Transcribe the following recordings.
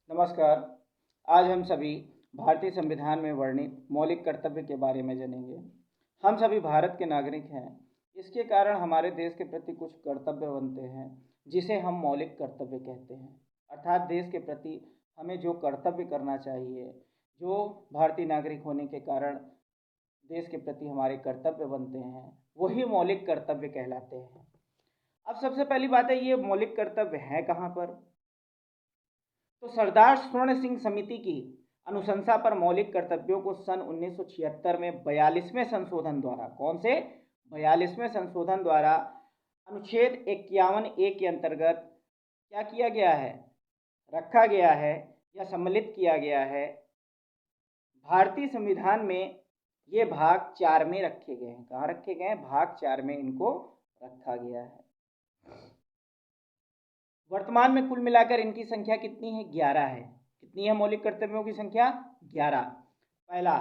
नमस्कार। आज हम सभी भारतीय संविधान में वर्णित मौलिक कर्तव्य के बारे में जानेंगे। हम सभी भारत के नागरिक हैं। इसके कारण हमारे देश के प्रति कुछ कर्तव्य बनते हैं, जिसे हम मौलिक कर्तव्य कहते हैं। अर्थात देश के प्रति हमें जो कर्तव्य करना चाहिए, जो भारतीय नागरिक होने के कारण देश के प्रति हमारे कर्तव्य बनते हैं, वही मौलिक कर्तव्य कहलाते हैं। अब सबसे पहली बात है, ये मौलिक कर्तव्य है कहाँ पर? तो सरदार स्वर्ण सिंह समिति की अनुशंसा पर मौलिक कर्तव्यों को सन 1976 में 42वें संशोधन द्वारा, कौन से 42वें संशोधन द्वारा, अनुच्छेद 51A के अंतर्गत क्या किया गया है, रखा गया है या सम्मिलित किया गया है। भारतीय संविधान में ये भाग 4 में रखे गए हैं। कहाँ रखे गए हैं? भाग 4 में इनको रखा गया है। वर्तमान में कुल मिलाकर इनकी संख्या कितनी है? 11 है। कितनी है मौलिक कर्तव्यों की संख्या? 11। पहला,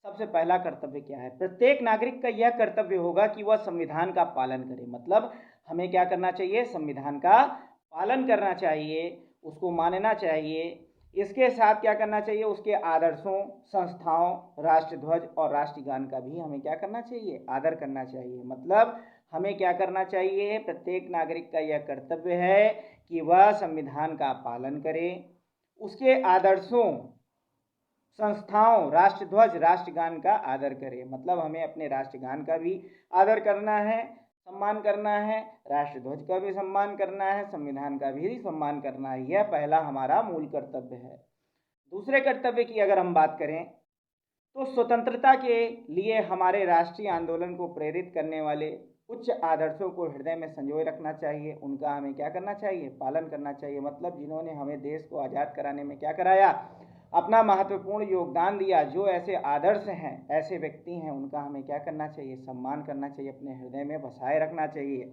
सबसे पहला कर्तव्य क्या है? प्रत्येक नागरिक का यह कर्तव्य होगा कि वह संविधान का पालन करे। मतलब हमें क्या करना चाहिए? संविधान का पालन करना चाहिए, उसको मानना चाहिए। इसके साथ क्या करना चाहिए? उसके आदर्शों, संस्थाओं, राष्ट्रध्वज और राष्ट्रगान का भी हमें क्या करना चाहिए? आदर करना चाहिए। मतलब हमें क्या करना चाहिए? प्रत्येक नागरिक का यह कर्तव्य है कि वह संविधान का पालन करे, उसके आदर्शों, संस्थाओं, राष्ट्रध्वज, राष्ट्रगान का आदर करे। मतलब हमें अपने राष्ट्रगान का भी आदर करना है, सम्मान करना है, राष्ट्रध्वज का भी सम्मान करना है, संविधान का भी सम्मान करना है। यह पहला हमारा मूल कर्तव्य है। दूसरे कर्तव्य की अगर हम बात करें तो स्वतंत्रता के लिए हमारे राष्ट्रीय आंदोलन को प्रेरित करने वाले उच्च आदर्शों को हृदय में संजोए रखना चाहिए। उनका हमें क्या करना चाहिए? पालन करना चाहिए। मतलब जिन्होंने हमें देश को आज़ाद कराने में क्या कराया? अपना महत्वपूर्ण योगदान दिया। जो ऐसे आदर्श हैं, ऐसे व्यक्ति हैं, उनका हमें क्या करना चाहिए? सम्मान करना चाहिए, अपने हृदय में बसाए रखना चाहिए।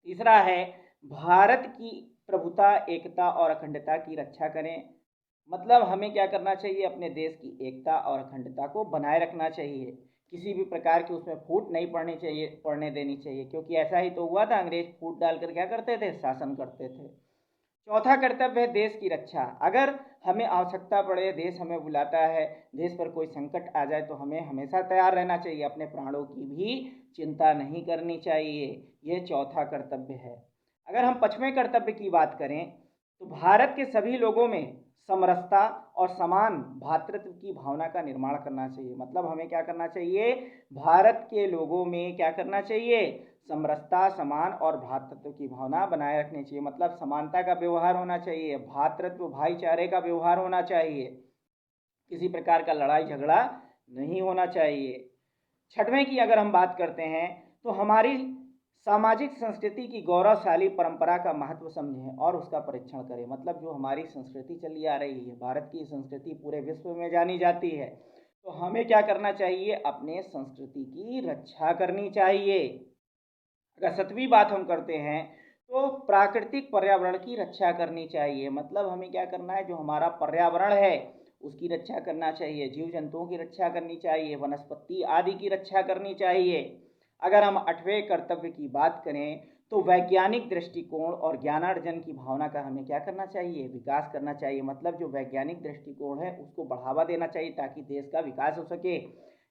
तीसरा है, भारत की प्रभुता, एकता और अखंडता की रक्षा करें। मतलब हमें क्या करना चाहिए? अपने देश की एकता और अखंडता को बनाए रखना चाहिए। किसी भी प्रकार की उसमें फूट नहीं पड़ने देनी चाहिए, क्योंकि ऐसा ही तो हुआ था। अंग्रेज फूट डालकर क्या करते थे? शासन करते थे। चौथा कर्तव्य है देश की रक्षा। अगर हमें आवश्यकता पड़े, देश हमें बुलाता है, देश पर कोई संकट आ जाए, तो हमें हमेशा तैयार रहना चाहिए। अपने प्राणों की भी चिंता नहीं करनी चाहिए। ये चौथा कर्तव्य है। अगर हम पांचवें कर्तव्य की बात करें तो भारत के सभी लोगों में समरसता और समान भातृत्व की भावना का निर्माण करना चाहिए। मतलब हमें क्या करना चाहिए? भारत के लोगों में क्या करना चाहिए? समरसता, समान और भ्रातृत्व की भावना बनाए रखनी चाहिए। मतलब समानता का व्यवहार होना चाहिए, भातृत्व, भाईचारे का व्यवहार होना चाहिए, किसी प्रकार का लड़ाई झगड़ा नहीं होना चाहिए। छठवें की अगर हम बात करते हैं तो हमारी सामाजिक संस्कृति की गौरवशाली परंपरा का महत्व समझें और उसका परीक्षण करें। मतलब जो हमारी संस्कृति चली आ रही है, भारत की संस्कृति पूरे विश्व में जानी जाती है, तो हमें क्या करना चाहिए? अपने संस्कृति की रक्षा करनी चाहिए। अगर सातवीं बात हम करते हैं तो प्राकृतिक पर्यावरण की रक्षा करनी चाहिए। मतलब हमें क्या करना है? जो हमारा पर्यावरण है उसकी रक्षा करना चाहिए, जीव जंतुओं की रक्षा करनी चाहिए, वनस्पति आदि की रक्षा करनी चाहिए। अगर हम आठवें कर्तव्य की बात करें तो वैज्ञानिक दृष्टिकोण और ज्ञानार्जन की भावना का हमें क्या करना चाहिए? विकास करना चाहिए। मतलब जो वैज्ञानिक दृष्टिकोण है उसको बढ़ावा देना चाहिए ताकि देश का विकास हो सके।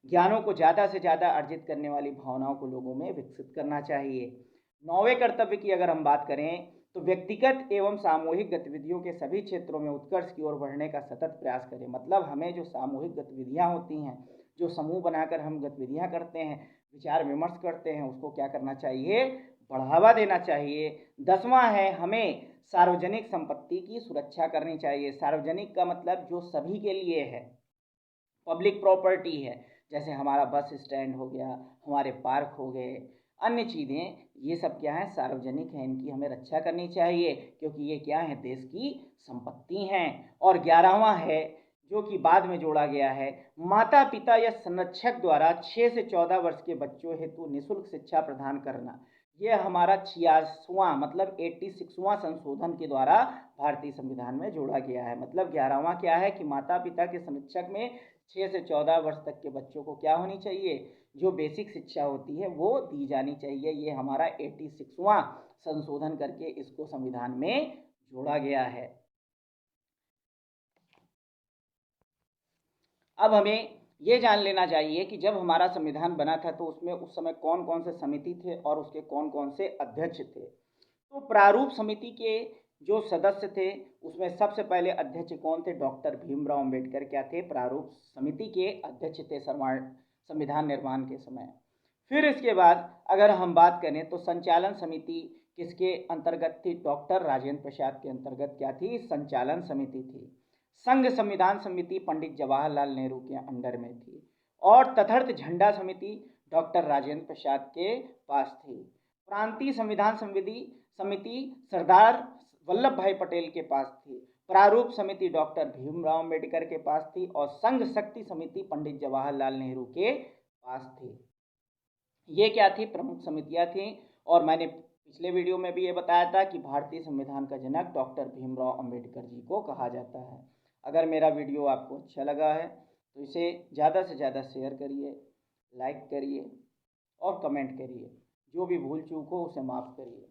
ज्ञानों को ज़्यादा से ज़्यादा अर्जित करने वाली भावनाओं को लोगों में विकसित करना चाहिए। नौवें कर्तव्य की अगर हम बात करें तो व्यक्तिगत एवं सामूहिक गतिविधियों के सभी क्षेत्रों में उत्कर्ष की ओर बढ़ने का सतत प्रयास करें। मतलब हमें जो सामूहिक गतिविधियां होती हैं, जो समूह बनाकर हम गतिविधियां करते हैं, विचार विमर्श करते हैं, उसको क्या करना चाहिए? बढ़ावा देना चाहिए। 10वां है, हमें सार्वजनिक संपत्ति की सुरक्षा करनी चाहिए। सार्वजनिक का मतलब जो सभी के लिए है, पब्लिक प्रॉपर्टी है। जैसे हमारा बस स्टैंड हो गया, हमारे पार्क हो गए, अन्य चीज़ें, ये सब क्या है? सार्वजनिक हैं। इनकी हमें रक्षा करनी चाहिए, क्योंकि ये क्या है? देश की संपत्ति हैं। और 11वां है, जो कि बाद में जोड़ा गया है, माता पिता या संरक्षक द्वारा 6 से 14 वर्ष के बच्चों हेतु निःशुल्क शिक्षा प्रदान करना। ये हमारा 86वां, मतलब 86वां संशोधन के द्वारा भारतीय संविधान में जोड़ा गया है। मतलब 11वां क्या है कि माता पिता के संरक्षक में 6 से 14 वर्ष तक के बच्चों को क्या होनी चाहिए? जो बेसिक शिक्षा होती है वो दी जानी चाहिए। ये हमारा 86वां संशोधन करके इसको संविधान में जोड़ा गया है। अब हमें ये जान लेना चाहिए कि जब हमारा संविधान बना था तो उसमें उस समय कौन कौन से समिति थे और उसके कौन कौन से अध्यक्ष थे। तो प्रारूप समिति के जो सदस्य थे उसमें सबसे पहले अध्यक्ष कौन थे? डॉक्टर भीमराव अंबेडकर क्या थे? प्रारूप समिति के अध्यक्ष थे संविधान निर्माण के समय। फिर इसके बाद अगर हम बात करें तो संचालन समिति किसके अंतर्गत थी? डॉक्टर राजेंद्र प्रसाद के अंतर्गत क्या थी? संचालन समिति थी। संघ संविधान समिति पंडित जवाहरलाल नेहरू के अंडर में थी और तथार्थ झंडा समिति डॉक्टर राजेंद्र प्रसाद के पास थी। प्रांतीय संविधान समिति सरदार वल्लभ भाई पटेल के पास थी। प्रारूप समिति डॉक्टर भीमराव अंबेडकर के पास थी और संघ शक्ति समिति पंडित जवाहरलाल नेहरू के पास थी। ये क्या थी? प्रमुख समितियां थी। और मैंने पिछले वीडियो में भी ये बताया था कि भारतीय संविधान का जनक डॉक्टर भीमराव अंबेडकर जी को कहा जाता है। अगर मेरा वीडियो आपको अच्छा लगा है तो इसे ज़्यादा से ज़्यादा शेयर करिए, लाइक करिए और कमेंट करिए। जो भी भूल चूक हो उसे माफ़ करिए।